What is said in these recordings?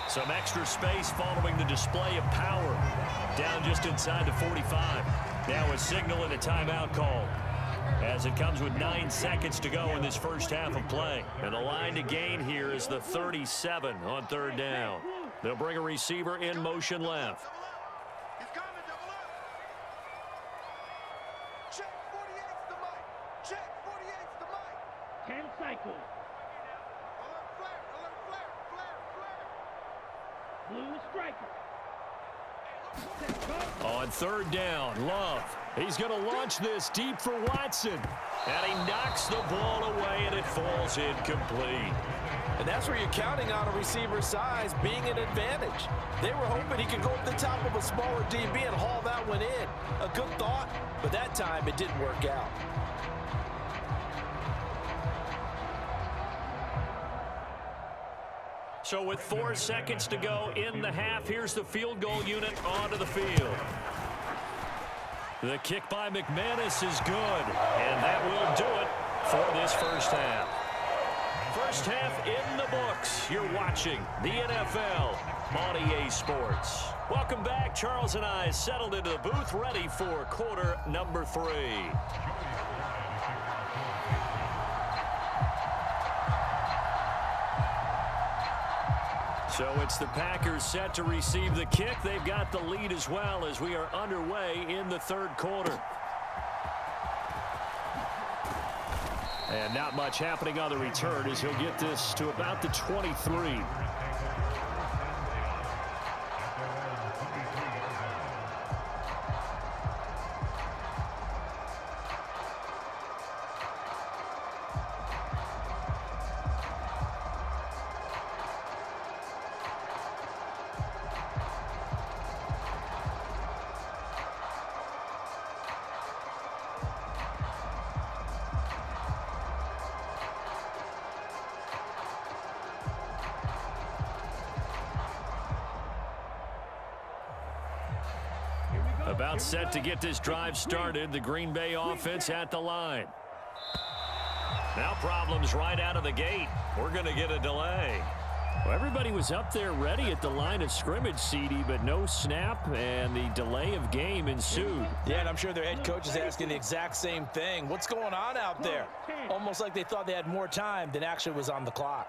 Some extra space following the display of power. Down just inside the 45. Now a signal and a timeout call, as it comes with 9 seconds to go in this first half of play. And the line to gain here is the 37 on third down. They'll bring a receiver in motion left. He's coming, double up. Check 48's the mic. Check 48's the mic. 10 cycles. Alert flare, alert flare, flare, flare. Blue striker. On third down, Love. He's going to launch this deep for Watson. And he knocks the ball away, and it falls incomplete. And that's where you're counting on a receiver's size being an advantage. They were hoping he could go up the top of a smaller DB and haul that one in. A good thought, but that time it didn't work out. So with 4 seconds to go in the half, here's the field goal unit onto the field. The kick by McManus is good, and that will do it for this first half. First half in the books. You're watching the NFL on EA Sports. Welcome back. Charles and I settled into the booth, ready for quarter number 3. So it's the Packers set to receive the kick. They've got the lead as well as we are underway in the third quarter. And not much happening on the return as he'll get this to about the 23. About set to get this drive started. The Green Bay offense at the line. Now problems right out of the gate. We're going to get a delay. Well, everybody was up there ready at the line of scrimmage, CD, but no snap, and the delay of game ensued. Yeah, and I'm sure their head coach is asking the exact same thing. What's going on out there? Almost like they thought they had more time than actually was on the clock.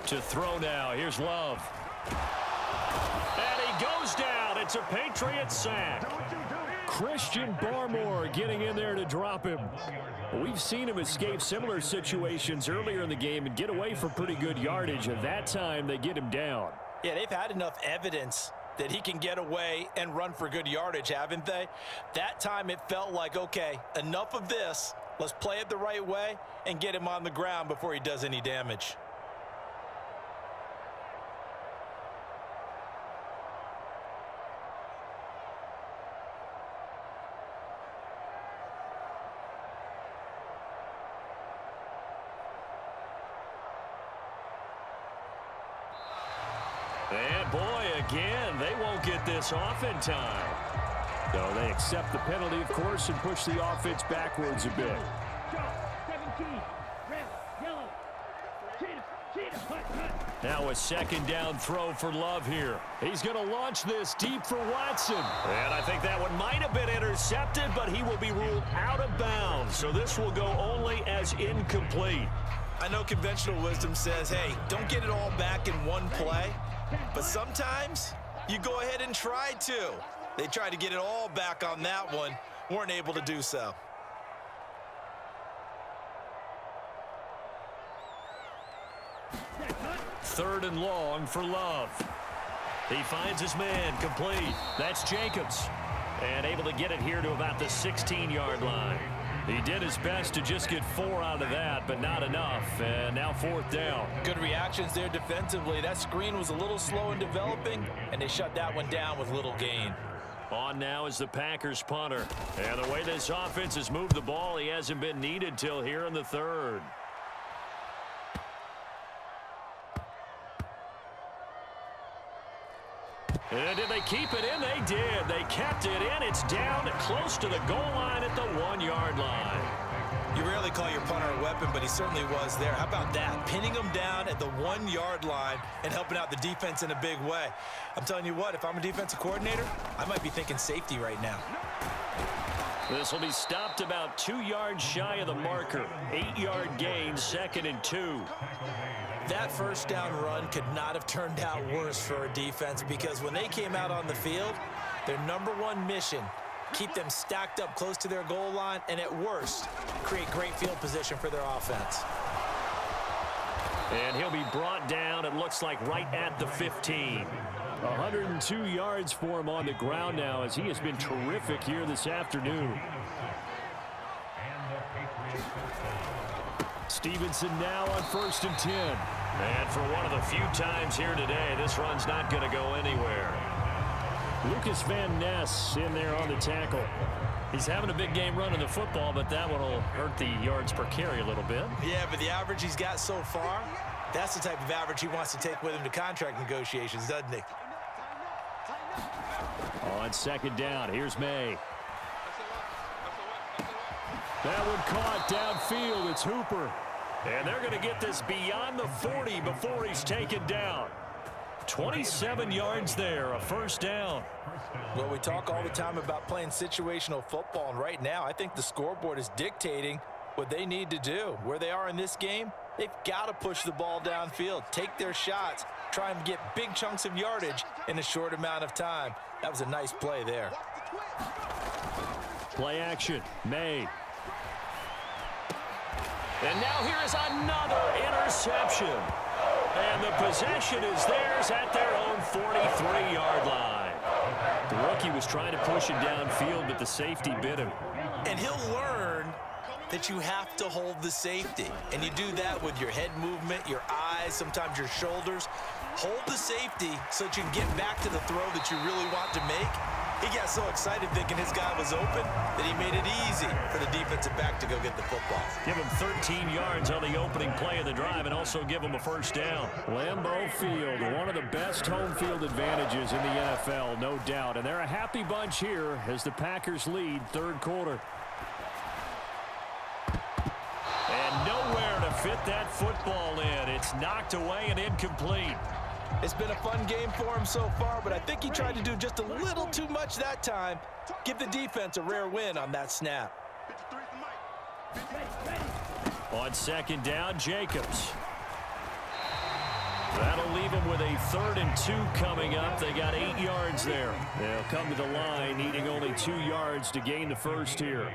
To throw now. Here's Love. And he goes down. It's a Patriots sack. Christian Barmore getting in there to drop him. We've seen him escape similar situations earlier in the game and get away for pretty good yardage. And that time they get him down. Yeah, they've had enough evidence that he can get away and run for good yardage, haven't they? That time it felt like, okay, enough of this. Let's play it the right way and get him on the ground before he does any damage. And boy, again, they won't get this off in time. So they accept the penalty, of course, and push the offense backwards a bit. 17, red, yellow, cheetah. Now a second down throw for Love here. He's going to launch this deep for Watson. And I think that one might have been intercepted, but he will be ruled out of bounds. So this will go only as incomplete. I know conventional wisdom says, hey, don't get it all back in one play. But sometimes you go ahead and try to. They tried to get it all back on that one. Weren't able to do so. Third and long for Love. He finds his man complete. That's Jacobs. And able to get it here to about the 16-yard line. He did his best to just get 4 out of that, but not enough. And now fourth down. Good reactions there defensively. That screen was a little slow in developing, and they shut that one down with little gain. On now is the Packers punter. And the way this offense has moved the ball, he hasn't been needed till here in the third. And did they keep it in? They did. They kept it in. It's down close to the goal line at the 1-yard line. You rarely call your punter a weapon, but he certainly was there. How about that? Pinning him down at the 1-yard line and helping out the defense in a big way. I'm telling you what, if I'm a defensive coordinator, I might be thinking safety right now. This will be stopped about 2 yards shy of the marker. 8-yard gain, 2nd and 2. That first down run could not have turned out worse for a defense, because when they came out on the field, their #1 mission, keep them stacked up close to their goal line, and at worst, create great field position for their offense. And he'll be brought down, it looks like, right at the 15. 102 yards for him on the ground now, as he has been terrific here this afternoon. Stevenson now on 1st and 10. And for one of the few times here today, this run's not going to go anywhere. Lucas Van Ness in there on the tackle. He's having a big game running the football, but that one will hurt the yards per carry a little bit. Yeah, but the average he's got so far, that's the type of average he wants to take with him to contract negotiations, doesn't he? On 2nd down, here's May. That one caught downfield. It's Hooper. And they're going to get this beyond the 40 before he's taken down. 27 yards there, a 1st down. Well, we talk all the time about playing situational football, and right now I think the scoreboard is dictating what they need to do. Where they are in this game, they've got to push the ball downfield, take their shots, try and get big chunks of yardage in a short amount of time. That was a nice play there. Play action, May. And now here is another interception. And the possession is theirs at their own 43-yard line. The rookie was trying to push it downfield, but the safety bit him. And he'll learn that you have to hold the safety. And you do that with your head movement, your eyes, sometimes your shoulders. Hold the safety so that you can get back to the throw that you really want to make. He got so excited thinking his guy was open that he made it easy for the defensive back to go get the football. Give him 13 yards on the opening play of the drive and also give him a 1st down. Lambeau Field, one of the best home field advantages in the NFL, no doubt. And they're a happy bunch here as the Packers lead 3rd quarter. And nowhere to fit that football in. It's knocked away and incomplete. It's been a fun game for him so far, but I think he tried to do just a little too much that time. Give the defense a rare win on that snap. On 2nd down, Jacobs. That'll leave him with a 3rd and 2 coming up. They got 8 yards there. They'll come to the line, needing only 2 yards to gain the 1st here.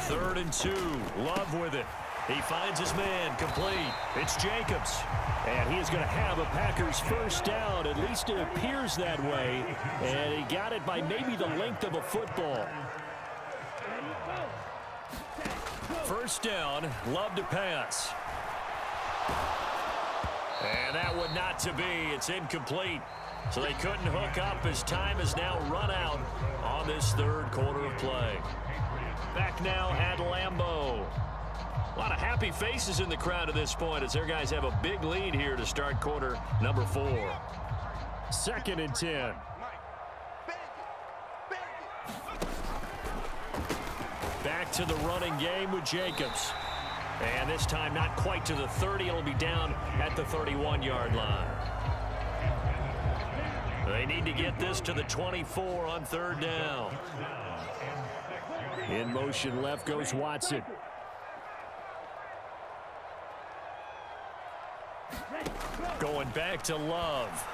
3rd and 2, Love with it. He finds his man, complete. It's Jacobs. And he is going to have a Packers 1st down. At least it appears that way. And he got it by maybe the length of a football. 1st down, Love to pass. And that one not to be. It's incomplete. So they couldn't hook up as time has now run out on this 3rd quarter of play. Back now at Lambeau. A lot of happy faces in the crowd at this point as their guys have a big lead here to start quarter number 4. 2nd and 10. Back to the running game with Jacobs. And this time not quite to the 30. It'll be down at the 31-yard line. They need to get this to the 24 on 3rd down. In motion left goes Watson. Going back to Love.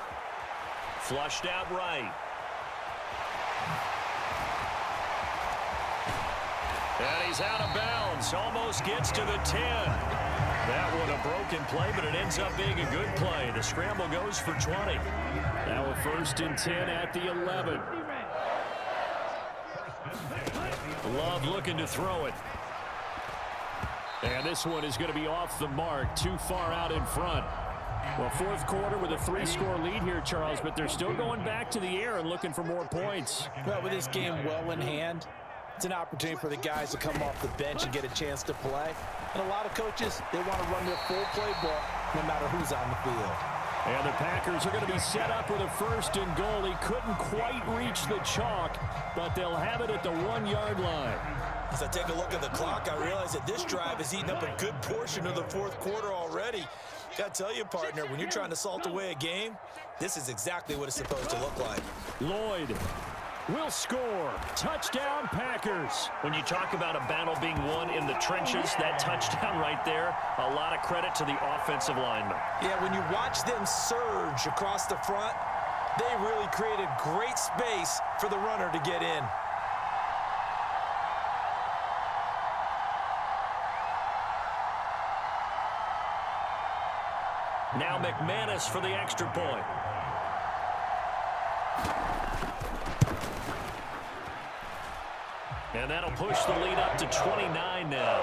Flushed out right. And he's out of bounds. Almost gets to the 10. That one a broken play, but it ends up being a good play. The scramble goes for 20. Now a 1st and 10 at the 11. Love looking to throw it. And this one is going to be off the mark, too far out in front. Well, 4th quarter with a 3-score lead here, Charles, but they're still going back to the air and looking for more points. Well, with this game well in hand, it's an opportunity for the guys to come off the bench and get a chance to play. And a lot of coaches, they want to run their full playbook no matter who's on the field. And the Packers are going to be set up with a 1st and goal. He couldn't quite reach the chalk, but they'll have it at the 1-yard line. As I take a look at the clock, I realize that this drive has eaten up a good portion of the fourth quarter already. Got to tell you, partner, when you're trying to salt away a game, this is exactly what it's supposed to look like. Lloyd will score. Touchdown, Packers. When you talk about a battle being won in the trenches, that touchdown right there, a lot of credit to the offensive lineman. Yeah, when you watch them surge across the front, they really created great space for the runner to get in. Now McManus for the extra point. And that'll push the lead up to 29 now.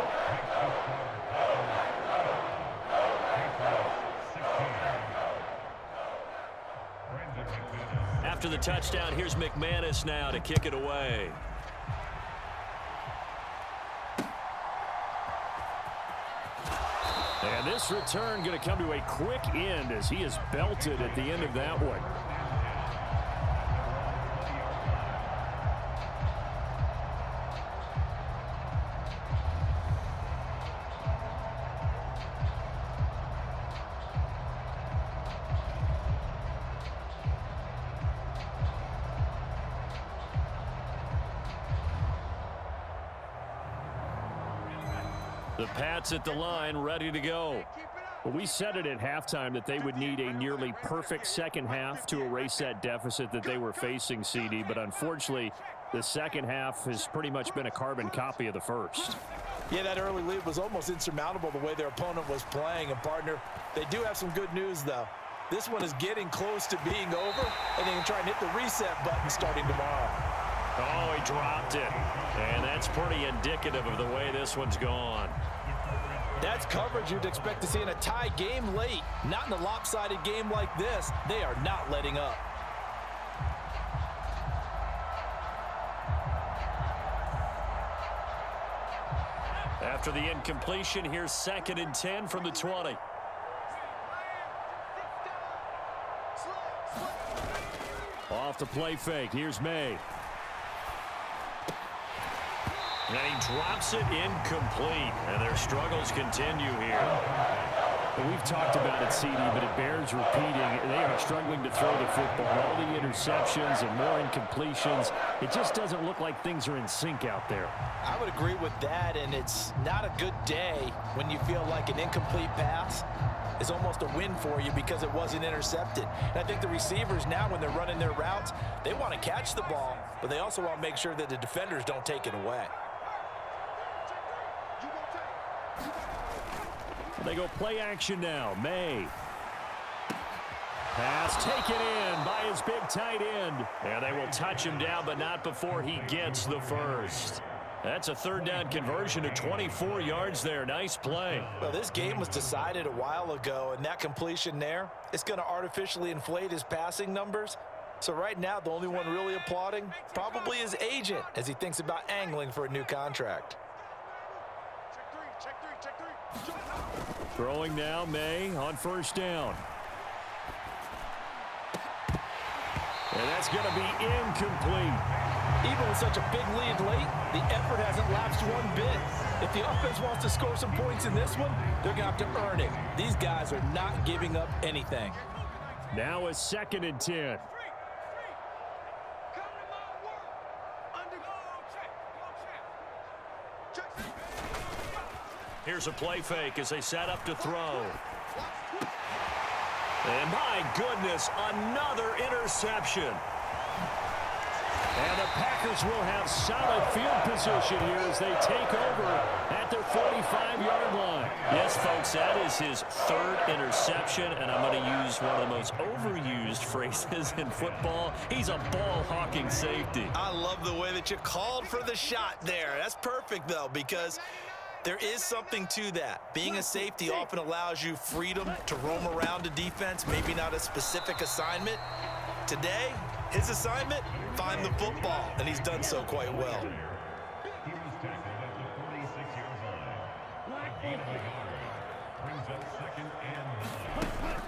After the touchdown, here's McManus now to kick it away. And this return going to come to a quick end as he is belted at the end of that one. The Pats at the line, ready to go. Well, we said it at halftime that they would need a nearly perfect second half to erase that deficit that they were facing, CD. But unfortunately, the second half has pretty much been a carbon copy of the first. Yeah, that early lead was almost insurmountable the way their opponent was playing. And, partner, they do have some good news, though. This one is getting close to being over, and they can try and hit the reset button starting tomorrow. Oh, he dropped it. And that's pretty indicative of the way this one's gone. That's coverage you'd expect to see in a tie game late. Not in a lopsided game like this. They are not letting up. After the incompletion, here's 2nd and 10 from the 20. Off the play fake. Here's May. And he drops it incomplete. And their struggles continue here. Well, we've talked about it, CD, but it bears repeating. They are struggling to throw the football. All the interceptions and more incompletions. It just doesn't look like things are in sync out there. I would agree with that, and it's not a good day when you feel like an incomplete pass is almost a win for you because it wasn't intercepted. And I think the receivers now, when they're running their routes, they want to catch the ball, but they also want to make sure that the defenders don't take it away. They go play action now. May. Pass taken in by his big tight end. And they will touch him down, but not before he gets the first. That's a 3rd down conversion of 24 yards there. Nice play. Well, this game was decided a while ago, and that completion there, it's going to artificially inflate his passing numbers. So right now, the only one really applauding probably his agent as he thinks about angling for a new contract. Throwing now, May on 1st down. And that's going to be incomplete. Even with such a big lead late, the effort hasn't lapsed one bit. If the offense wants to score some points in this one, they're going to have to earn it. These guys are not giving up anything. Now a 2nd and 10. Here's a play fake as they set up to throw. And my goodness, another interception. And the Packers will have solid field position here as they take over at their 45-yard line. Yes, folks, that is his 3rd interception, and I'm going to use one of the most overused phrases in football. He's a ball-hawking safety. I love the way that you called for the shot there. That's perfect, though, because there is something to that. Being a safety often allows you freedom to roam around a defense, maybe not a specific assignment. Today, his assignment, find the football, and he's done so quite well.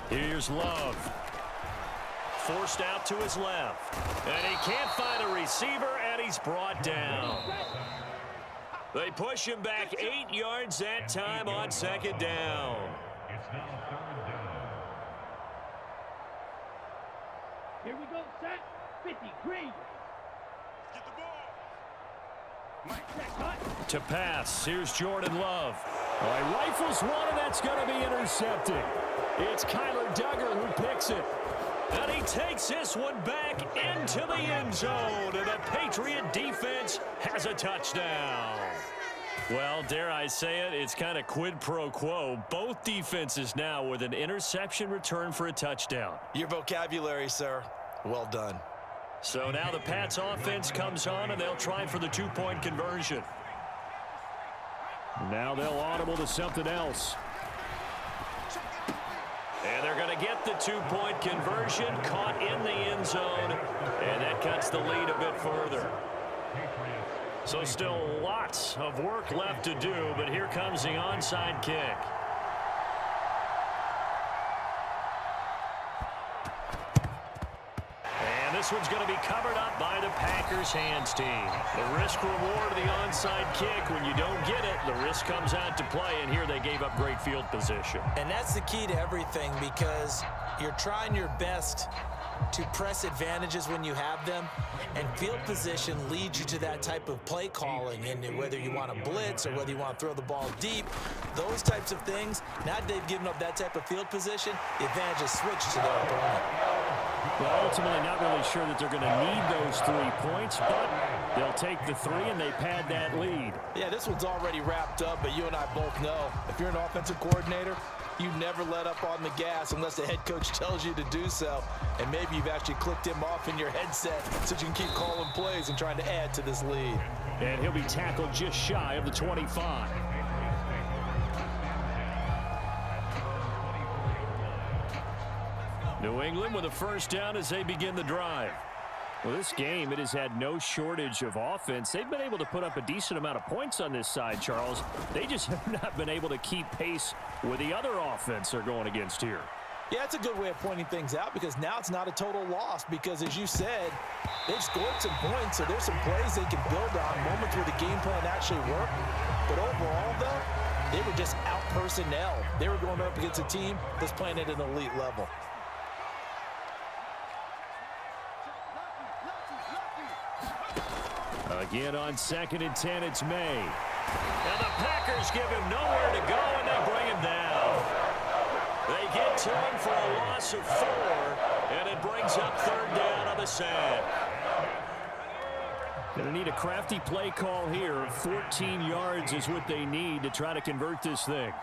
Here's Love. Forced out to his left. And he can't find a receiver, and he's brought down. They push him back 8 yards that time on 2nd down. It's now 3rd down. Here we go, set. 50, green. Get the ball. Set, cut. To pass, here's Jordan Love. All right, rifles one, and that's going to be intercepted. It's Kyler Duggar who picks it. And he takes this one back into the end zone, and the Patriot defense has a touchdown. Well, dare I say it, it's kind of quid pro quo. Both defenses now with an interception return for a touchdown. Your vocabulary, sir. Well done. So now the Pats offense comes on, and they'll try for the 2-point conversion. Now they'll audible to something else. And they're going to get the 2-point conversion, caught in the end zone, and that cuts the lead a bit further. So still lots of work left to do, but here comes the onside kick. And this one's going to be covered up by the Packers hands team. The risk reward of the onside kick, when you don't get it, the risk comes out to play, and here they gave up great field position. And that's the key to everything, because you're trying your best to press advantages when you have them, and field position leads you to that type of play calling. And whether you want to blitz or whether you want to throw the ball deep, those types of things, now that they've given up that type of field position, the advantage is switched to their opponent. Well, ultimately not really sure that they're going to need those 3 points, but they'll take the 3 and they pad that lead. Yeah, this one's already wrapped up, but you and I both know if you're an offensive coordinator, you never let up on the gas unless the head coach tells you to do so. And maybe you've actually clicked him off in your headset so you can keep calling plays and trying to add to this lead. And he'll be tackled just shy of the 25. New England with a first down as they begin the drive. Well, this game, it has had no shortage of offense. They've been able to put up a decent amount of points on this side, Charles. They just have not been able to keep pace with the other offense they're going against here. Yeah, it's a good way of pointing things out, because now it's not a total loss, because as you said, they've scored some points, so there's some plays they can build on, moments where the game plan actually worked. But overall, though, they were just out personnel. They were going up against a team that's playing at an elite level. Again on 2nd and 10, it's May. And the Packers give him nowhere to go, and they bring him down. They get to him for a loss of 4, and it brings up 3rd down on the sack. Going to need a crafty play call here. 14 yards is what they need to try to convert this thing.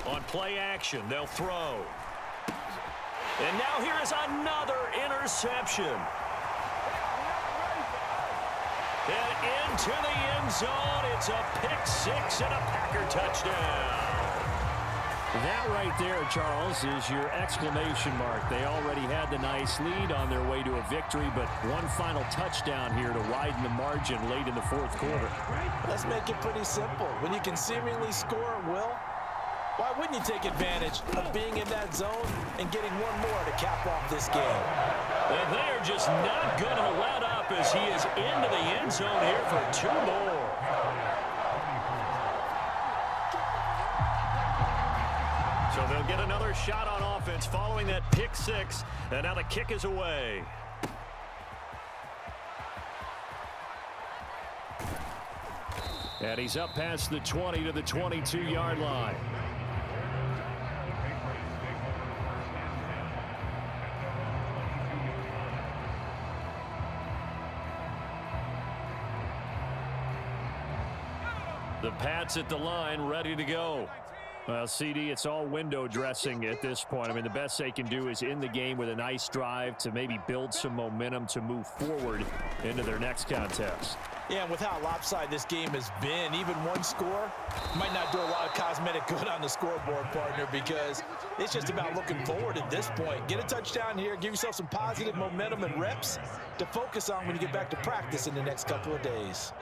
On play action, they'll throw. And now here is another interception. And into the end zone, it's a pick 6 and a Packer touchdown. That right there, Charles, is your exclamation mark. They already had the nice lead on their way to a victory, but one final touchdown here to widen the margin late in the 4th quarter. Let's make it pretty simple. When you can seemingly score at will, why wouldn't you take advantage of being in that zone and getting one more to cap off this game? And they are just not going to let up as he is into the end zone here for 2 more. So they'll get another shot on offense following that pick 6, and now the kick is away. And he's up past the 20 to the 22-yard line. The Pats at the line, ready to go. Well, CD, it's all window dressing at this point. I mean, the best they can do is in the game with a nice drive to maybe build some momentum to move forward into their next contest. Yeah, and with how lopsided this game has been, even one score might not do a lot of cosmetic good on the scoreboard, partner, because it's just about looking forward at this point. Get a touchdown here, give yourself some positive momentum and reps to focus on when you get back to practice in the next couple of days.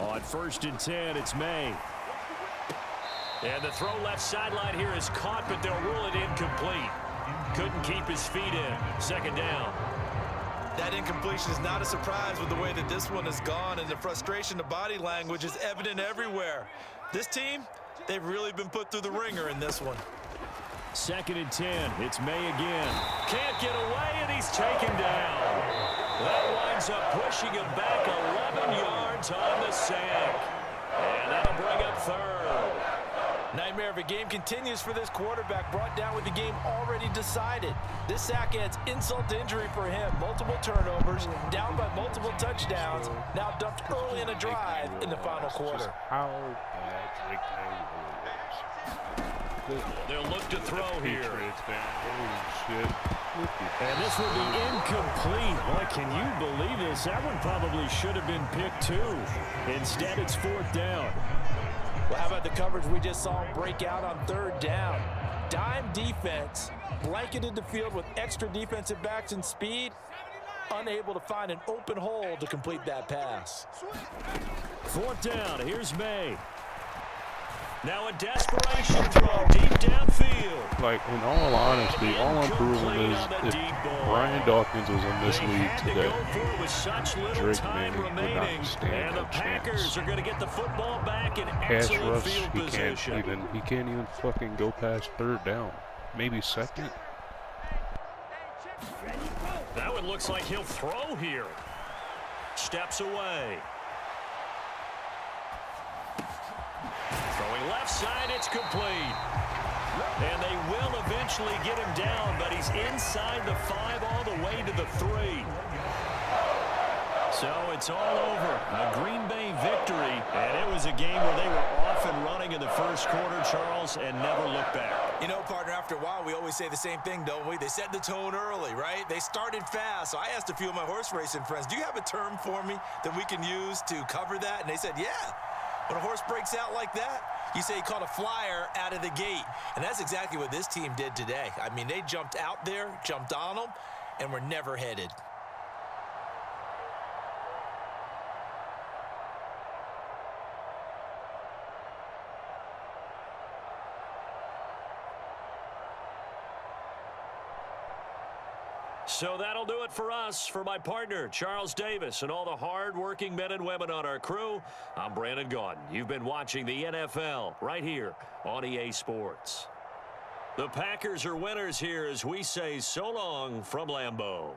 On 1st and 10, it's May. And the throw left sideline here is caught, but they'll rule it incomplete. couldn't keep his feet in. Second down. That incompletion is not a surprise with the way that this one has gone, and the frustration, the body language is evident everywhere. This team, they've really been put through the ringer in this one. 2nd and 10. It's May again. Can't get away, and he's taken down. That winds up pushing him back 11 yards on the sack. And that'll bring up 3rd. Nightmare of a game continues for this quarterback, brought down with the game already decided. This sack adds insult to injury for him. Multiple turnovers, down by multiple touchdowns, now dumped early in a drive in the final quarter. How bad Drake May They'll look to throw here. Patriots, man. Holy shit. Look at And this will be incomplete. Boy, can you believe this? That one probably should have been picked too. Instead, it's 4th down. Well, how about the coverage we just saw break out on 3rd down? Dime defense, blanketed the field with extra defensive backs and speed, unable to find an open hole to complete that pass. 4th down. Here's May. Now a desperation throw deep downfield. Like, in all honesty, all I'm proving is if Brian Dawkins was in this league today, Drake May would not stand And the a Packers chance. are going to get the football back in Pass excellent rush, field he position. can't even fucking go past 3rd down. Maybe 2nd. That one looks like he'll throw here. Steps away. Throwing left side, it's complete. And they will eventually get him down, but he's inside the 5 all the way to the 3. So it's all over. A Green Bay victory, and it was a game where they were off and running in the first quarter, Charles, and never looked back. You know, partner, after a while, we always say the same thing, don't we? They set the tone early, right? They started fast. So I asked a few of my horse racing friends, do you have a term for me that we can use to cover that? And they said, yeah. When a horse breaks out like that, you say he caught a flyer out of the gate. And that's exactly what this team did today. I mean, they jumped out there, jumped on them, and were never headed. So that'll do it for us. For my partner, Charles Davis, and all the hard-working men and women on our crew, I'm Brandon Gaudin. You've been watching the NFL right here on EA Sports. The Packers are winners here as we say so long from Lambeau.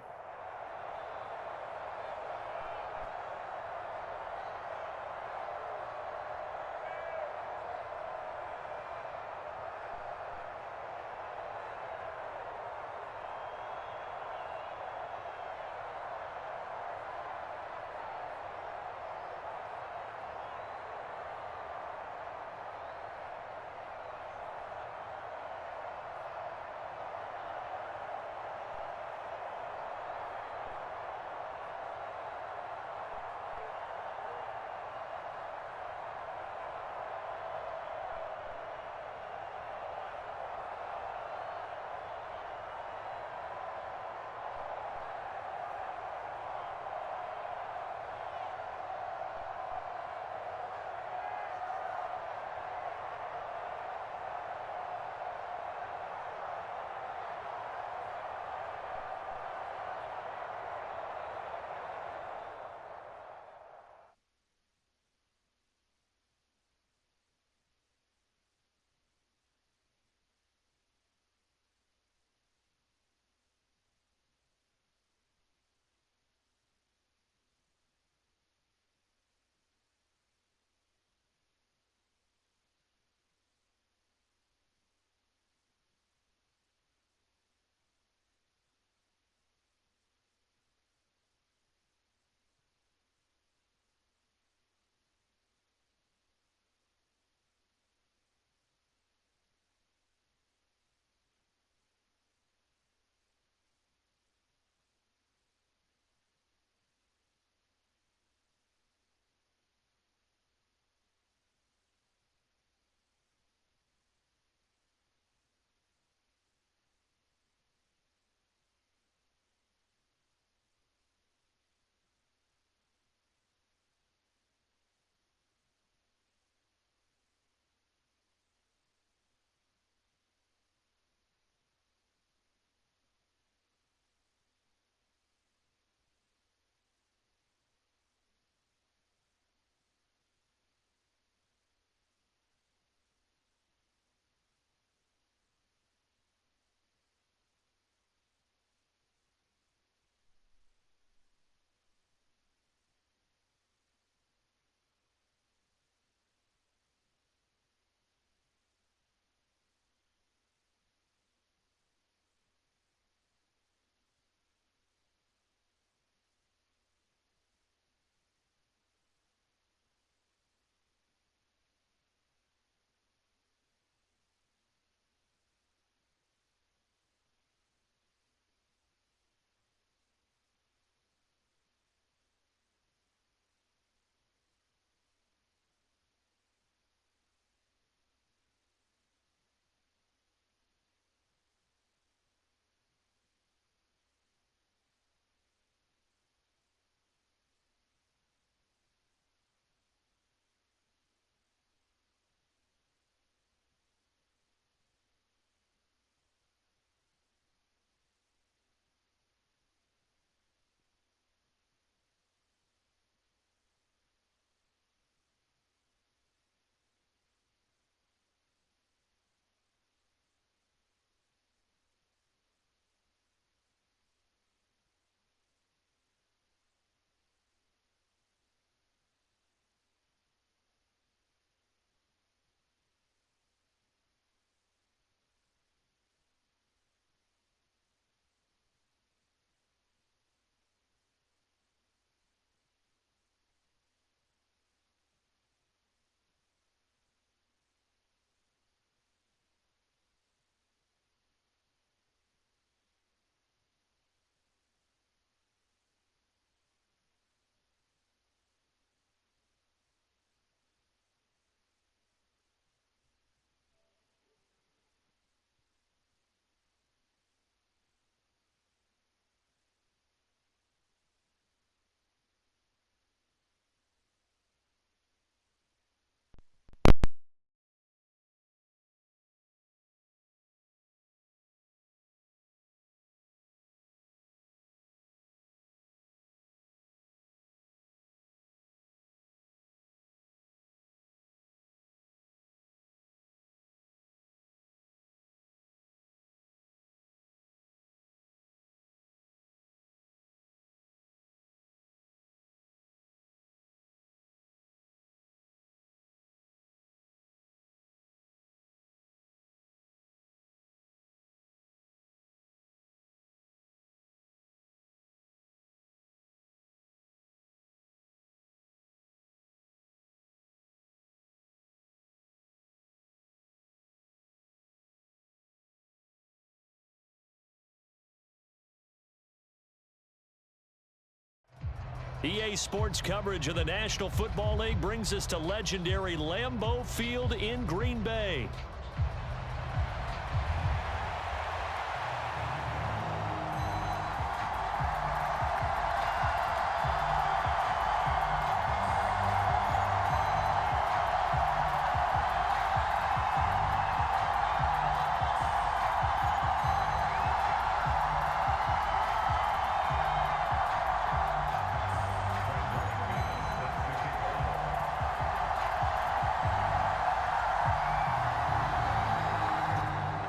EA Sports coverage of the National Football League brings us to legendary Lambeau Field in Green Bay.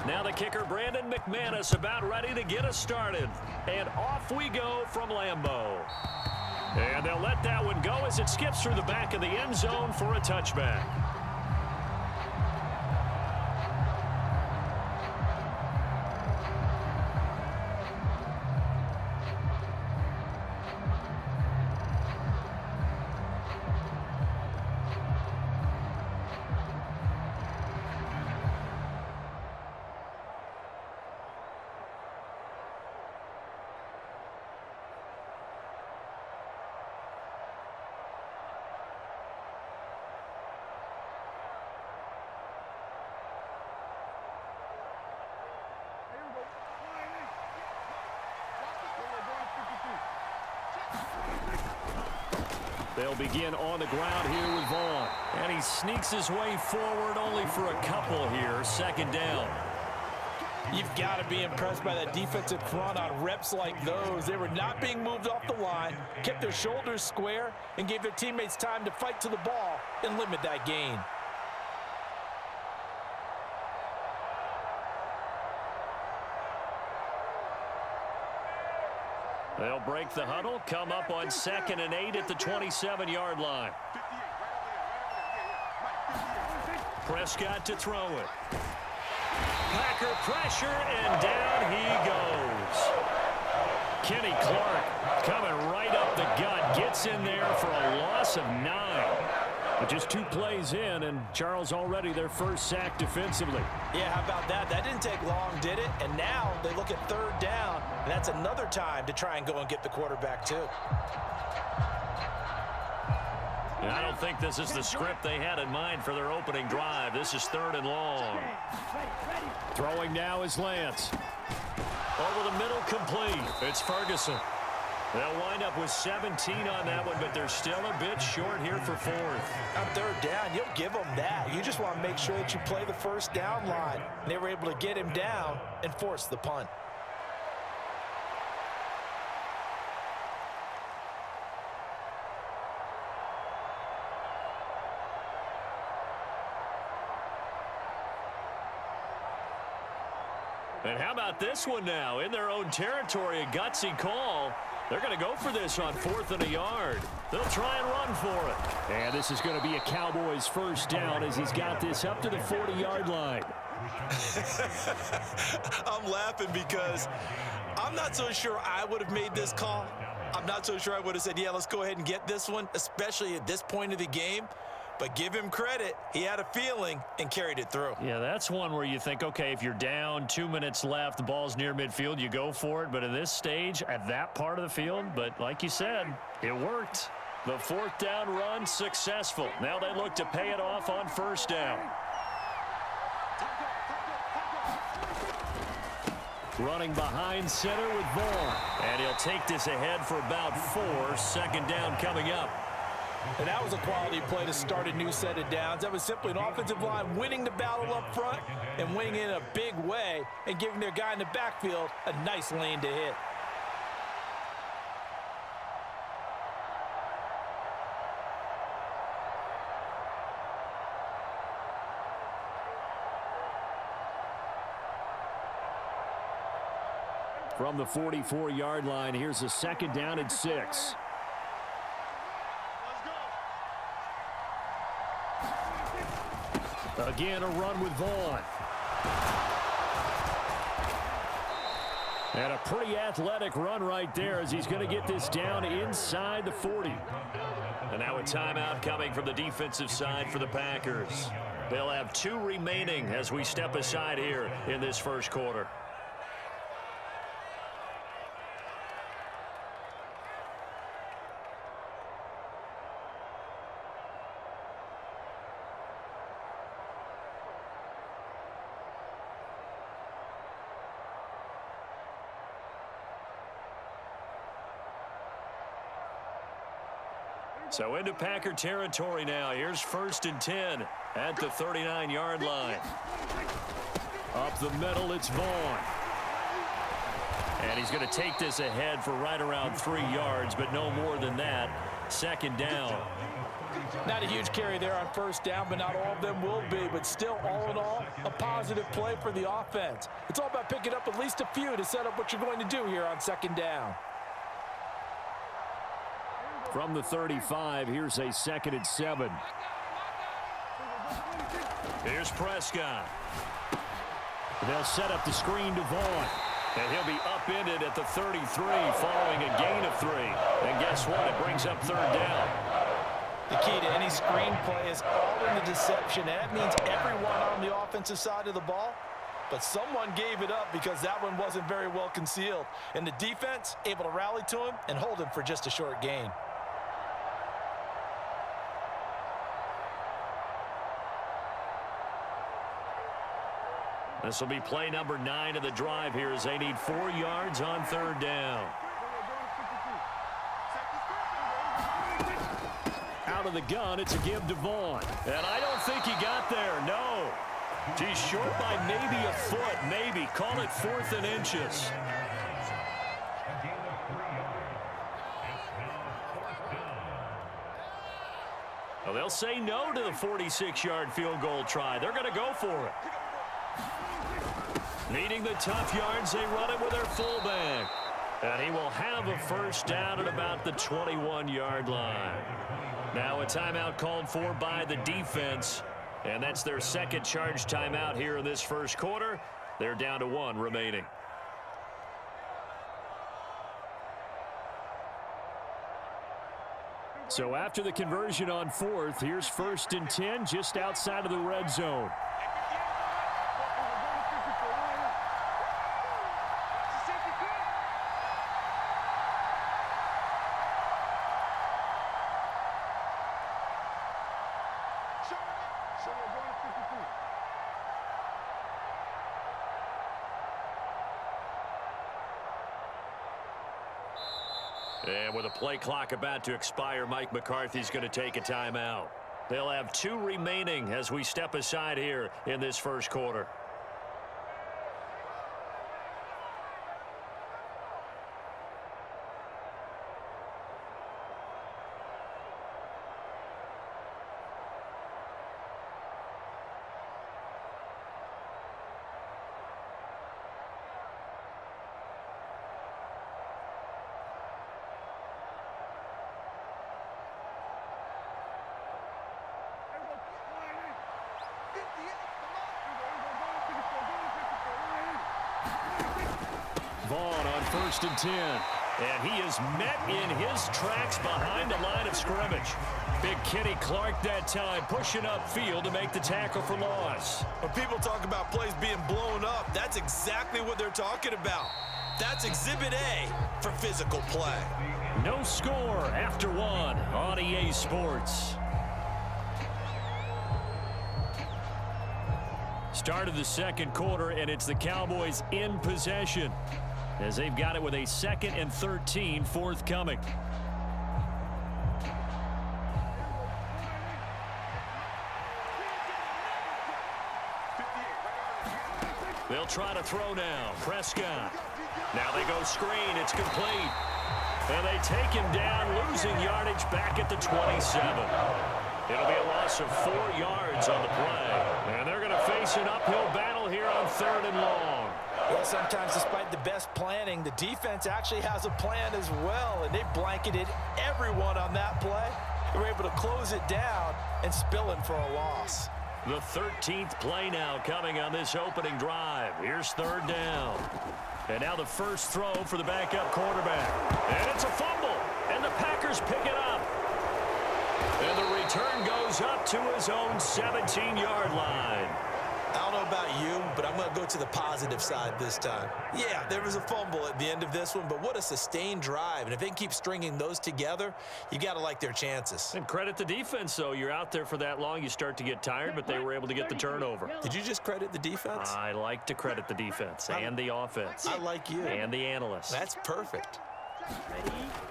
Now the kicker, Brandon McManus, about ready to get us started. And off we go from Lambeau. And they'll let that one go as it skips through the back of the end zone for a touchback. They'll begin on the ground here with Vaughn. And he sneaks his way forward only for a couple here. Second down. You've got to be impressed by that defensive front on reps like those. They were not being moved off the line, kept their shoulders square, and gave their teammates time to fight to the ball and limit that gain. They'll break the huddle, come up on 2nd and 8 at the 27-yard line. Prescott to throw it. Packer pressure, and down he goes. Kenny Clark coming right up the gut, gets in there for a loss of 9. But just 2 plays in, and Charles already their first sack defensively. Yeah, how about that? That didn't take long, did it? And now they look at 3rd down, and that's another time to try and go and get the quarterback too. And I don't think this is the script they had in mind for their opening drive. This is 3rd and long. Throwing now is Lance. Over the middle, complete. It's Ferguson. They'll wind up with 17 on that one, but they're still a bit short here for 4th. On 3rd down, you'll give them that. You just want to make sure that you play the first down line. They were able to get him down and force the punt. And how about this one now? In their own territory, a gutsy call. They're going to go for this on 4th and a yard. They'll try and run for it. And this is going to be a Cowboys first down as he's got this up to the 40-yard line. I'm laughing because I'm not so sure I would have made this call. I'm not so sure I would have said, yeah, let's go ahead and get this one, especially at this point of the game. But give him credit. He had a feeling and carried it through. Yeah, that's one where you think, okay, if you're down, 2 minutes left, the ball's near midfield, you go for it. But at this stage, at that part of the field, but like you said, it worked. The 4th down run successful. Now they look to pay it off on 1st down. Running behind center with Vaughn. And he'll take this ahead for about 4. 2nd down coming up. And that was a quality play to start a new set of downs. That was simply an offensive line winning the battle up front and winning in a big way and giving their guy in the backfield a nice lane to hit. From the 44-yard line, here's a 2nd down and 6. Again, a run with Vaughn. And a pretty athletic run right there as he's going to get this down inside the 40. And now a timeout coming from the defensive side for the Packers. They'll have 2 remaining as we step aside here in this first quarter. So into Packer territory now. Here's 1st and 10 at the 39-yard line. Up the middle, it's Vaughn. And he's going to take this ahead for right around 3 yards, but no more than that. 2nd down. Not a huge carry there on 1st down, but not all of them will be. But still, all in all, a positive play for the offense. It's all about picking up at least a few to set up what you're going to do here on 2nd down. From the 35, here's a 2nd and 7. Here's Prescott. They'll set up the screen to Vaughn. And he'll be upended at the 33 following a gain of 3. And guess what? It brings up 3rd down. The key to any screen play is all in the deception. And that means everyone on the offensive side of the ball. But someone gave it up because that one wasn't very well concealed. And the defense able to rally to him and hold him for just a short gain. This will be play number 9 of the drive here as they need 4 yards on 3rd down. Out of the gun, it's a give to Vaughn. And I don't think he got there, no. He's short by maybe a foot, maybe. Call it 4th and inches. Well, they'll say no to the 46-yard field goal try. They're going to go for it. Needing the tough yards, they run it with their fullback. And he will have a 1st down at about the 21-yard line. Now a timeout called for by the defense. And that's their 2nd charge timeout here in this 1st quarter. They're down to 1 remaining. So after the conversion on 4th, here's 1st and 10 just outside of the red zone. And with a play clock about to expire, Mike McCarthy's going to take a timeout. They'll have 2 remaining as we step aside here in this 1st quarter. Vaughn on 1st and 10. And he is met in his tracks behind the line of scrimmage. Big Kenny Clark that time pushing upfield to make the tackle for loss. When people talk about plays being blown up, that's exactly what they're talking about. That's Exhibit A for physical play. No score after 1 on EA Sports. Start of the 2nd quarter, and it's the Cowboys in possession as they've got it with a 2nd and 13 forthcoming. They'll try to throw now. Prescott. Now they go screen. It's complete. And they take him down, losing yardage back at the 27. It'll be a loss of 4 yards on the play. And they're going to face an uphill battle here on 3rd and long. Well, sometimes despite the best planning, the defense actually has a plan as well, and they blanketed everyone on that play. They were able to close it down and spill it for a loss. The 13th play now coming on this opening drive. Here's 3rd down. And now the first throw for the backup quarterback. And it's a fumble, and the Packers pick it up. And the return goes up to his own 17-yard line. I don't know about you, but I'm going to go to the positive side this time. Yeah, there was a fumble at the end of this one, but what a sustained drive. And if they can keep stringing those together, you got to like their chances. And credit the defense, though. You're out there for that long, you start to get tired, but they were able to get the turnover. Did you just credit the defense? I like to credit the defense and the offense. I like you. And the analysts. That's perfect.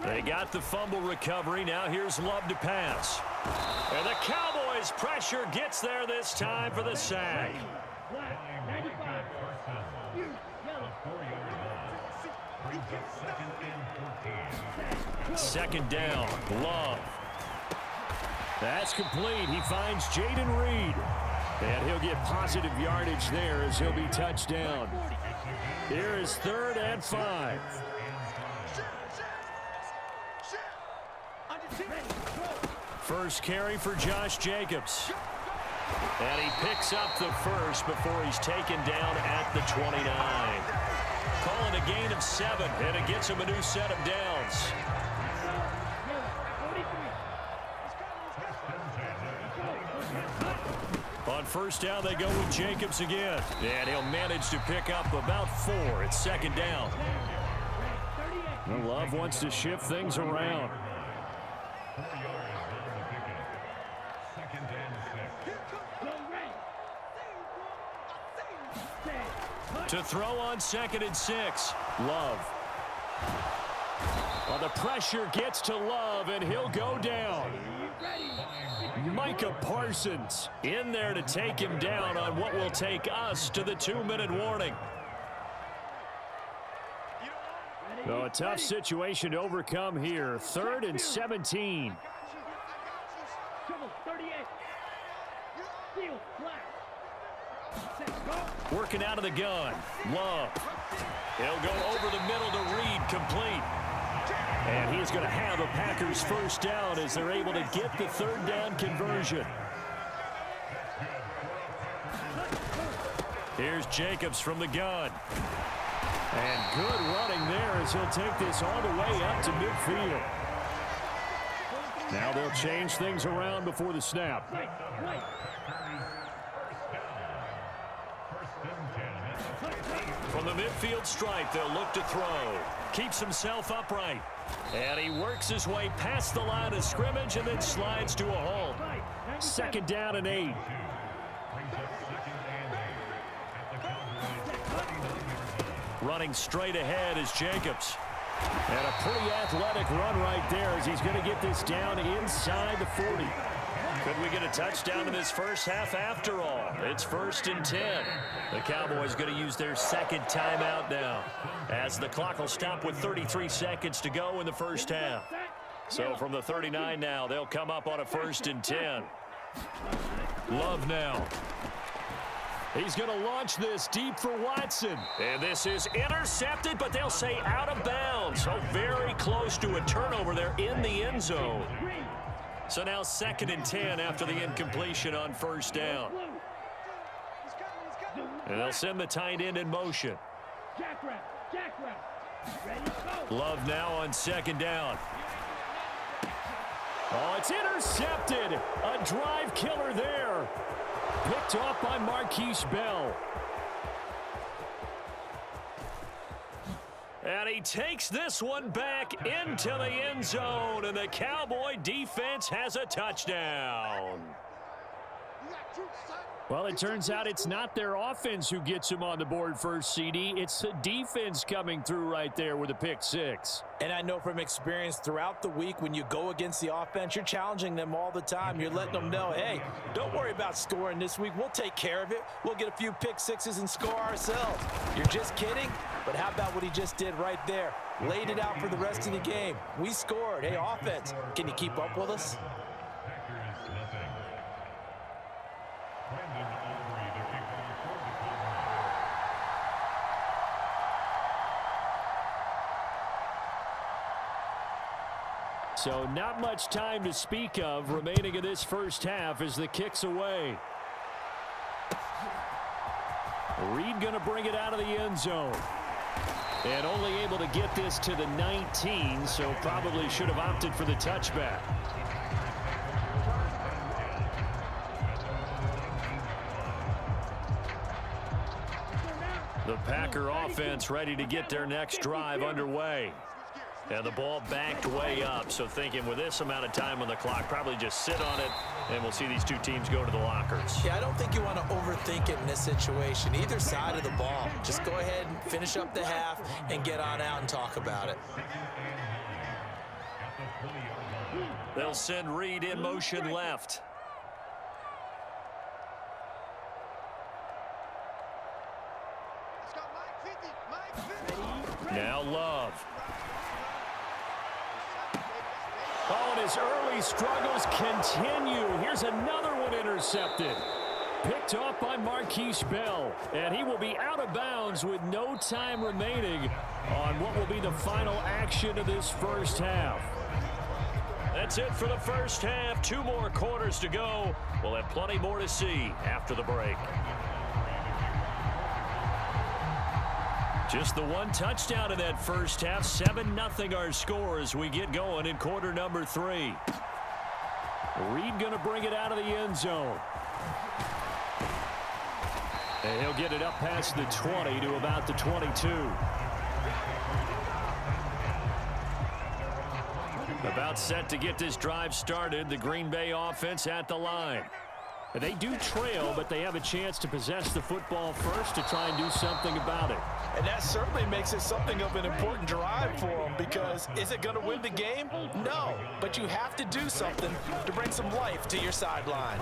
They got the fumble recovery. Now here's Love to pass. And the Cowboys' pressure gets there this time for the sack. Black, 95. You, yellow. Second down, Love. That's complete. He finds Jaden Reed. And he'll get positive yardage there as he'll be touched down. Here is 3rd and 5. First carry for Josh Jacobs. And he picks up the first before he's taken down at the 29. Calling a gain of 7, and it gets him a new set of downs. On first down, they go with Jacobs again. And he'll manage to pick up about 4. It's 2nd down. Well, Love wants to shift things around. To throw on 2nd and 6. Love. Well, the pressure gets to Love, and he'll go down. Micah Parsons in there to take him down on what will take us to the 2-minute warning. So a tough situation to overcome here. 3rd and 17. Trouble, 38. Field, black. Working out of the gun. Love. He'll go over the middle to Reed, complete. And he's going to have a Packers first down as they're able to get the 3rd down conversion. Here's Jacobs from the gun. And good running there as he'll take this all the way up to midfield. Now they'll change things around before the snap. From the midfield stripe, they'll look to throw. Keeps himself upright. And he works his way past the line of scrimmage and then slides to a halt. 2nd down and 8. Running straight ahead is Jacobs. And a pretty athletic run right there as he's going to get this down inside the 40. Could we get a touchdown in this first half after all? It's 1st and 10. The Cowboys going to use their 2nd timeout now as the clock will stop with 33 seconds to go in the first half. So from the 39 now, they'll come up on a 1st and 10. Love now. He's going to launch this deep for Watson. And this is intercepted, but they'll say out of bounds. So very close to a turnover there in the end zone. So now 2nd and 10 after the incompletion on first down. And they'll send the tight end in motion. Love now on 2nd down. Oh, it's intercepted. A drive killer there. Picked off by Marquise Bell. And he takes this one back into the end zone, and the Cowboy defense has a touchdown. Well, it turns out it's not their offense who gets him on the board first, CD. It's the defense coming through right there with a pick 6. And I know from experience throughout the week, when you go against the offense, you're challenging them all the time. You're letting them know, hey, don't worry about scoring this week. We'll take care of it. We'll get a few pick 6s and score ourselves. You're just kidding? But how about what he just did right there? Laid it out for the rest of the game. We scored. Hey, offense, can you keep up with us? So not much time to speak of remaining in this first half as the kick's away. Reed going to bring it out of the end zone. And only able to get this to the 19, so probably should have opted for the touchback. The Packer offense ready to get their next drive underway. And the ball backed way up, so thinking with this amount of time on the clock, probably just sit on it, and we'll see these two teams go to the lockers. Yeah, I don't think you want to overthink it in this situation. Either side of the ball. Just go ahead and finish up the half and get on out and talk about it. They'll send Reed in motion left. Let's go, Mike 50. Now Love. Oh, and his early struggles continue. Here's another one intercepted. Picked off by Marquise Bell. And he will be out of bounds with no time remaining on what will be the final action of this first half. That's it for the first half. 2 more quarters to go. We'll have plenty more to see after the break. Just the one touchdown in that first half. 7-0 our score as we get going in quarter number 3. Reed going to bring it out of the end zone. And he'll get it up past the 20 to about the 22. About set to get this drive started. The Green Bay offense at the line. They do trail, but they have a chance to possess the football first to try and do something about it. And that certainly makes it something of an important drive for them, because is it going to win the game? No, but you have to do something to bring some life to your sideline.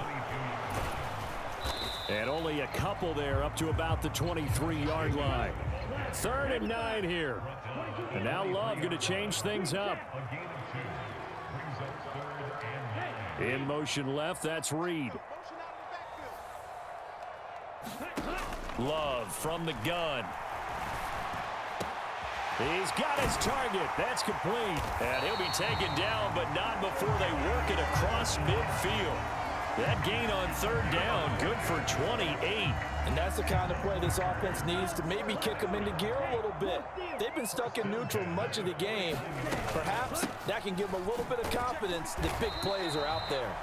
And only a couple there up to about the 23-yard line. 3rd and 9 here. And now Love going to change things up. In motion left, that's Reed. Love from the gun. He's got his target. That's complete. And he'll be taken down, but not before they work it across midfield. That gain on 3rd down, good for 28. And that's the kind of play this offense needs to maybe kick them into gear a little bit. They've been stuck in neutral much of the game. Perhaps that can give them a little bit of confidence that big plays are out there.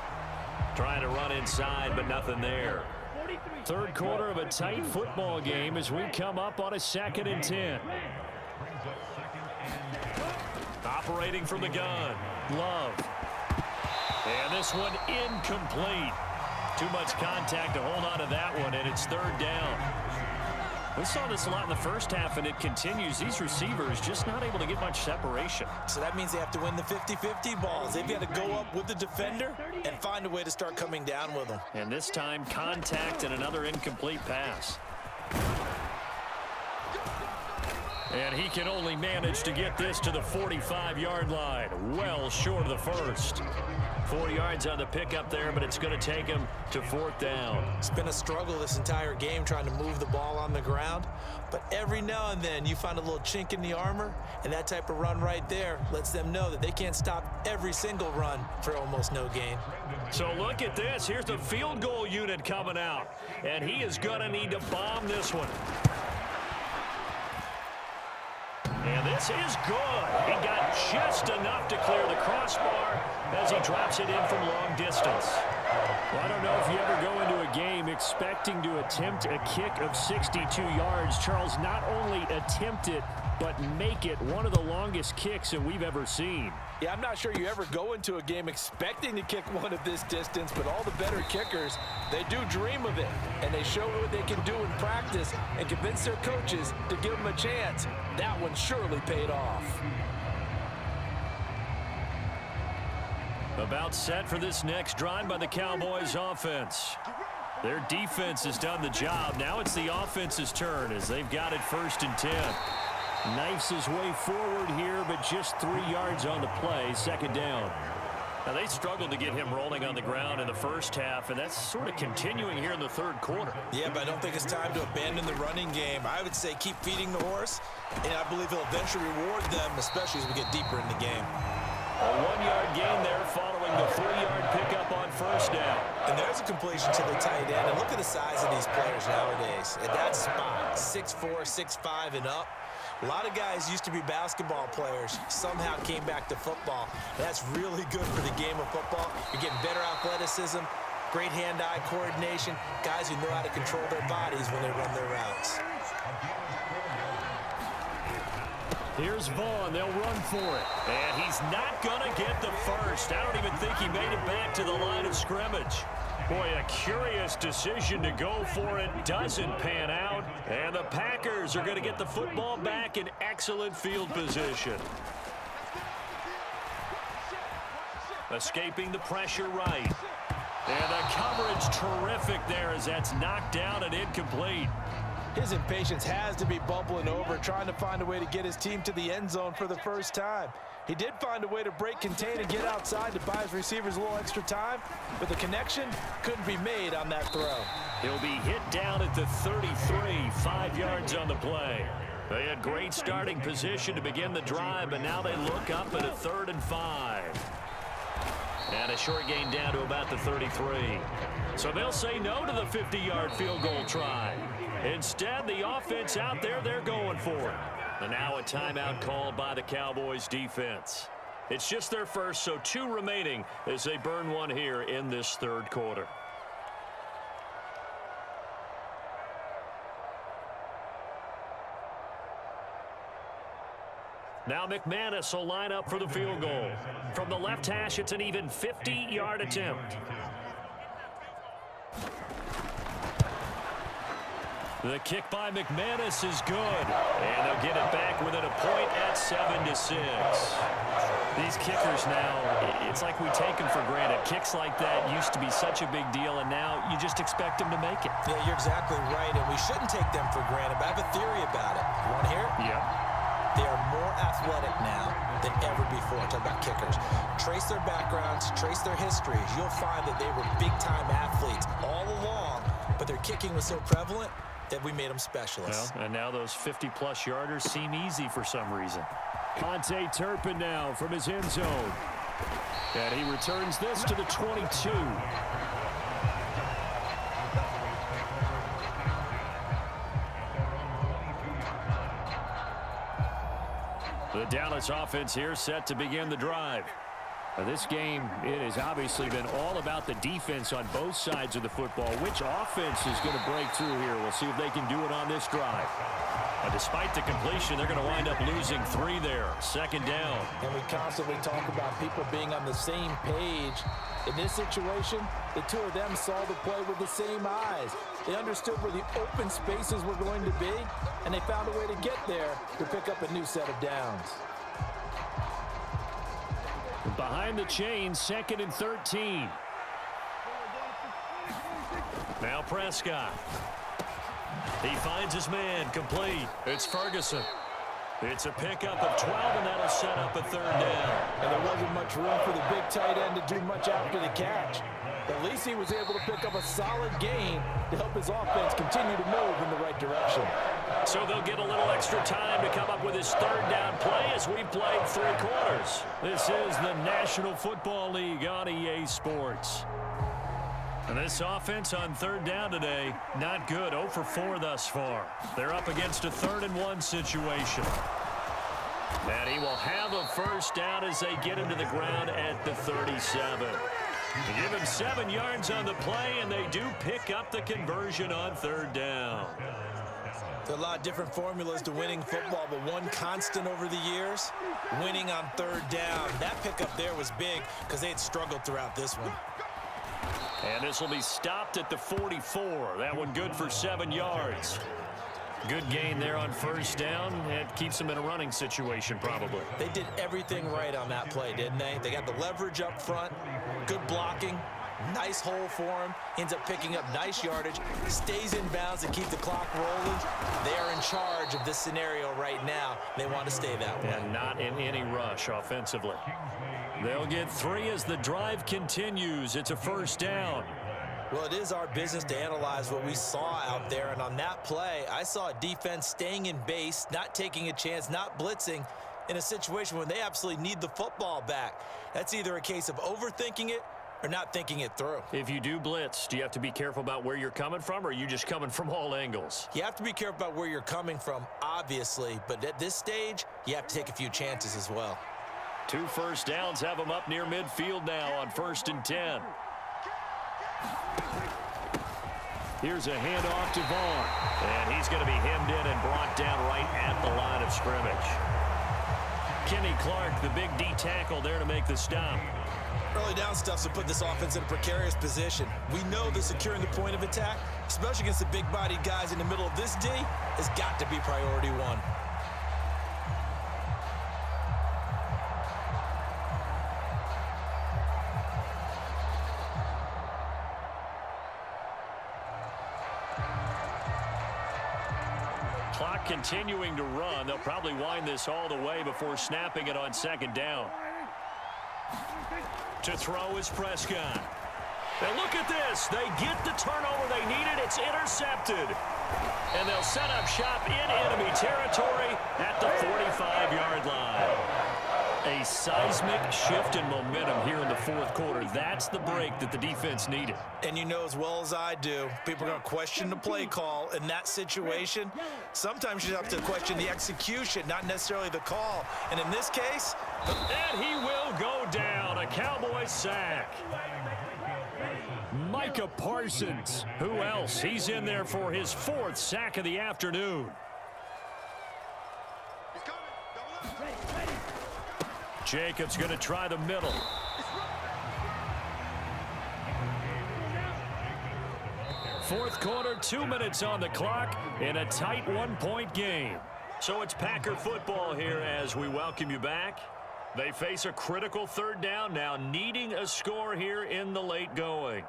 Trying to run inside, but nothing there. 3rd quarter of a tight football game as we come up on a 2nd and 10. Operating from the gun, Love. And this one incomplete. Too much contact to hold on to that one, and it's 3rd down. We saw this a lot in the first half, and it continues. These receivers just not able to get much separation. So that means they have to win the 50-50 balls. They've got to go up with the defender and find a way to start coming down with them. And this time, contact and another incomplete pass. And he can only manage to get this to the 45-yard line. Well short of the first. 4 yards on the pickup there, but it's going to take him to 4th down. It's been a struggle this entire game trying to move the ball on the ground. But every now and then you find a little chink in the armor, and that type of run right there lets them know that they can't stop every single run for almost no gain. So look at this. Here's the field goal unit coming out, and he is going to need to bomb this one. And this is good. He got just enough to clear the crossbar as he drops it in from long distance. Well, I don't know if you ever go into a game expecting to attempt a kick of 62 yards. Charles, not only attempt it, but make it one of the longest kicks that we've ever seen. Yeah, I'm not sure you ever go into a game expecting to kick one of this distance, but all the better kickers, they do dream of it, and they show what they can do in practice and convince their coaches to give them a chance. That one surely paid off. About set for this next drive by the Cowboys offense. Their defense has done the job. Now it's the offense's turn as they've got it 1st and 10. Knifes his way forward here, but just 3 yards on the play, 2nd down. Now, they struggled to get him rolling on the ground in the first half, and that's sort of continuing here in the 3rd quarter. Yeah, but I don't think it's time to abandon the running game. I would say keep feeding the horse, and I believe he'll eventually reward them, especially as we get deeper in the game. A 1-yard gain there following the 3-yard pickup on 1st down. And there's a completion to the tight end. And look at the size of these players nowadays. At that spot, 6'4", 6'5", and up. A lot of guys used to be basketball players, somehow came back to football. That's really good for the game of football. You're getting better athleticism, great hand-eye coordination, guys who know how to control their bodies when they run their routes. Here's Vaughn. They'll run for it. And he's not going to get the first. I don't even think he made it back to the line of scrimmage. Boy, a curious decision to go for it. Doesn't pan out. And the Packers are going to get the football back in excellent field position. Escaping the pressure right. And the coverage terrific there as that's knocked down and incomplete. His impatience has to be bubbling over, trying to find a way to get his team to the end zone for the first time. He did find a way to break contain and get outside to buy his receivers a little extra time, but the connection couldn't be made on that throw. He'll be hit down at the 33, 5 yards on the play. They had great starting position to begin the drive, but now they look up at a 3rd and 5. And a short gain down to about the 33. So they'll say no to the 50-yard field goal try. Instead, the offense out there, they're going for it. And now a timeout called by the Cowboys defense. It's just their first, so 2 remaining as they burn one here in this 3rd quarter. Now McManus will line up for the field goal. From the left hash, it's an even 50-yard attempt. The kick by McManus is good. And they'll get it back within a point at 7-6. These kickers now, it's like we take them for granted. Kicks like that used to be such a big deal, and now you just expect them to make it. Yeah, you're exactly right, and we shouldn't take them for granted, but I have a theory about it. You want to hear it? Yeah. They are more athletic now than ever before. Talk about kickers. Trace their backgrounds, trace their histories. You'll find that they were big-time athletes all along, but their kicking was so prevalent that we made them specialists. Well, and now those 50-plus yarders seem easy for some reason. Vontae Turpin now from his end zone. And he returns this to the 22. The Dallas offense here set to begin the drive. Now this game, it has obviously been all about the defense on both sides of the football. Which offense is going to break through here? We'll see if they can do it on this drive. Now, despite the completion, they're going to wind up losing 3 there. 2nd down. And we constantly talk about people being on the same page. In this situation, the 2 of them saw the play with the same eyes. They understood where the open spaces were going to be, and they found a way to get there to pick up a new set of downs. Behind the chains, 2nd and 13. Now Prescott. He finds his man, complete. It's Ferguson. It's a pickup of 12, and that'll set up a 3rd down. And there wasn't much room for the big tight end to do much after the catch. At least he was able to pick up a solid gain to help his offense continue to move in the right direction. So they'll get a little extra time to come up with his 3rd down play as we've played 3 quarters. This is the National Football League on EA Sports. And this offense on 3rd down today, not good. 0 for 4 thus far. They're up against a 3rd and 1 situation. And he will have a 1st down as they get into the ground at the 37. They give him 7 yards on the play, and they do pick up the conversion on 3rd down. There are a lot of different formulas to winning football, but one constant over the years, winning on 3rd down. That pickup there was big because they had struggled throughout this one. And this will be stopped at the 44. That one good for 7 yards. Good gain there on 1st down. It keeps them in a running situation probably. They did everything right on that play, didn't they? They got the leverage up front, good blocking, nice hole for him, ends up picking up nice yardage, stays in bounds to keep the clock rolling. They are in charge of this scenario right now. They want to stay that way. And not in any rush offensively. They'll get 3 as the drive continues. It's a 1st down. Well, it is our business to analyze what we saw out there, and on that play, I saw a defense staying in base, not taking a chance, not blitzing in a situation when they absolutely need the football back. That's either a case of overthinking it or not thinking it through. If you do blitz, do you have to be careful about where you're coming from, or are you just coming from all angles? You have to be careful about where you're coming from, obviously, but at this stage, you have to take a few chances as well. 2 1st downs have them up near midfield now on 1st and 10. Here's a handoff to Vaughn. And he's going to be hemmed in and brought down right at the line of scrimmage. Kenny Clark, the big D tackle there to make the stop. Early down stuff's to put this offense in a precarious position. We know that securing the point of attack, especially against the big-bodied guys in the middle of this D, has got to be priority one. Clock continuing to run. They'll probably wind this all the way before snapping it on second down. To throw is Prescott. And look at this. They get the turnover they needed. It's intercepted. And they'll set up shop in enemy territory at the 45-yard line. A seismic shift in momentum here in the fourth quarter. That's the break that the defense needed. And you know as well as I do, people are going to question the play call in that situation. Sometimes you have to question the execution, not necessarily the call. And in this case... And he will go down. A Cowboys sack. Micah Parsons. Who else? He's in there for his fourth sack of the afternoon. Jacobs going to try the middle. Fourth quarter, 2 minutes on the clock in a tight one-point game. So it's Packer football here as we welcome you back. They face a critical third down now, needing a score here in the late going.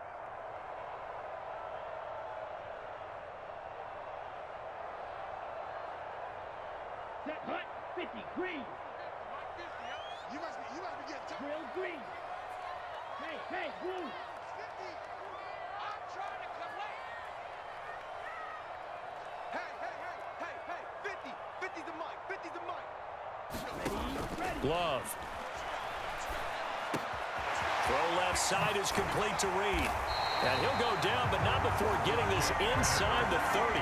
Set hut, 50, green. You must be getting tired. Drill green. Hey, blue. 50. I'm trying to collect. Hey. 50. 50's the mic. 50's the mic. Ready. Love. Throw left side is complete to Reed. And he'll go down, but not before getting this inside the 30.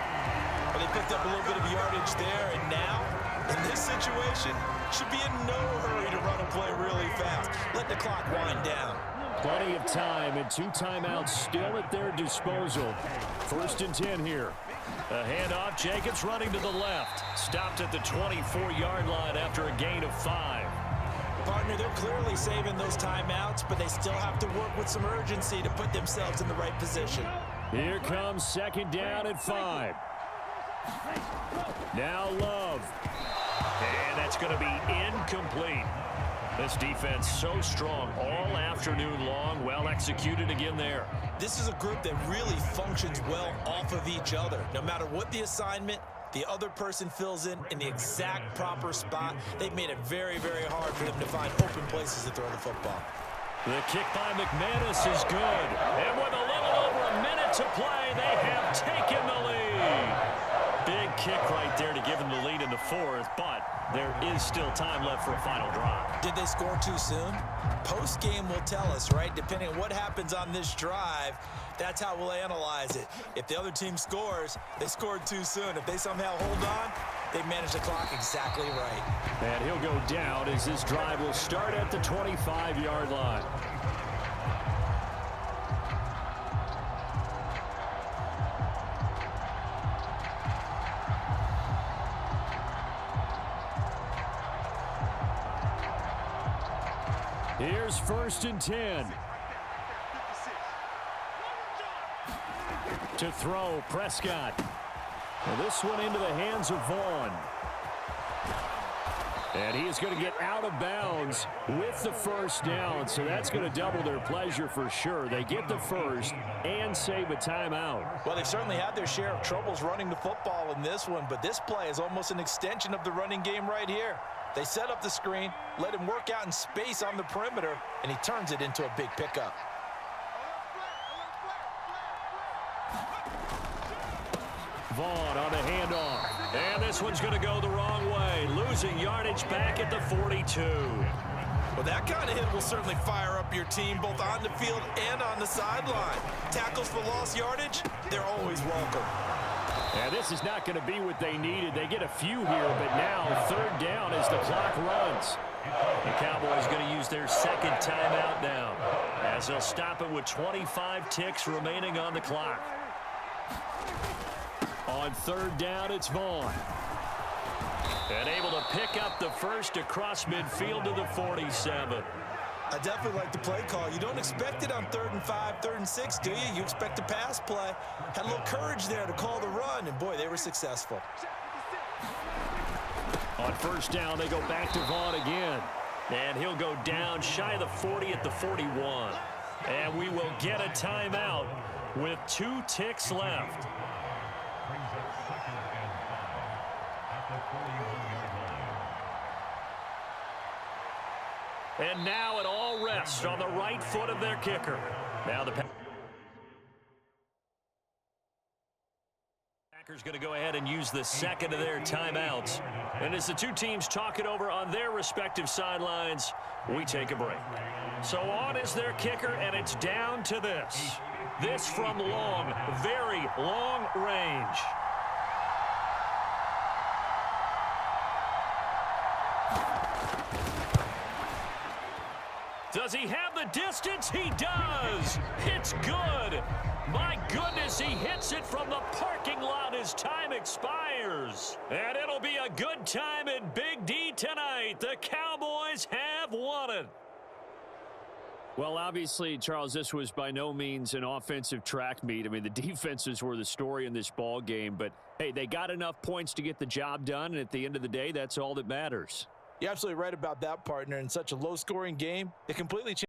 Well, they picked up a little bit of yardage there, and now, in this situation, should be in no hurry to run a play really fast. Let the clock wind down. Plenty of time and 2 timeouts still at their disposal. 1st and 10 here. A handoff. Jacobs running to the left. Stopped at the 24-yard line after a gain of 5. Partner, they're clearly saving those timeouts, but they still have to work with some urgency to put themselves in the right position. Here comes 2nd down at 5. Now Love. And that's going to be incomplete. This defense so strong all afternoon long. Well executed again there. This is a group that really functions well off of each other. No matter what the assignment, the other person fills in the exact proper spot. They've made it very, very hard for them to find open places to throw the football. The kick by McManus is good. And with a little over a minute to play, they have taken the lead. Big kick right there to give them the lead in the fourth, but there is still time left for a final drive. Did they score too soon? Post-game will tell us, right? Depending on what happens on this drive, that's how we'll analyze it. If the other team scores, they scored too soon. If they somehow hold on, they manage the clock exactly right. And he'll go down as this drive will start at the 25-yard line. Here's 1st and 10. To throw, Prescott. Well, this one into the hands of Vaughn. And he is going to get out of bounds with the 1st down, so that's going to double their pleasure for sure. They get the 1st and save a timeout. Well, they've certainly had their share of troubles running the football in this one, but this play is almost an extension of the running game right here. They set up the screen, let him work out in space on the perimeter, and he turns it into a big pickup. Vaughn on the handoff. And this one's going to go the wrong way. Losing yardage back at the 42. Well, that kind of hit will certainly fire up your team both on the field and on the sideline. Tackles for lost yardage, they're always welcome. And this is not going to be what they needed. They get a few here, but now 3rd down as the clock runs. The Cowboys going to use their 2nd timeout now as they'll stop it with 25 ticks remaining on the clock. On 3rd down, it's Vaughn. And able to pick up the first across midfield to the 47. I definitely like the play call. You don't expect it on 3rd and 5, 3rd and 6, do you? You expect a pass play. Had a little courage there to call the run, and boy, they were successful. On first down, they go back to Vaughn again. And he'll go down shy of the 40 at the 41. And we will get a timeout with 2 ticks left. Brings up 2nd and 5 at the 41-yard line. And now it all rests on the right foot of their kicker. Now the Packers going to go ahead and use the second of their timeouts. And as the two teams talk it over on their respective sidelines, we take a break. So on is their kicker, and it's down to this. This from long, very long range. Does he have the distance? He does. It's good. My goodness, he hits it from the parking lot as time expires. And it'll be a good time in Big D tonight. The Cowboys have won it. Well, obviously, Charles, this was by no means an offensive track meet. I mean, the defenses were the story in this ball game. But, hey, they got enough points to get the job done. And at the end of the day, that's all that matters. You're absolutely right about that, partner. In such a low-scoring game, it completely changed.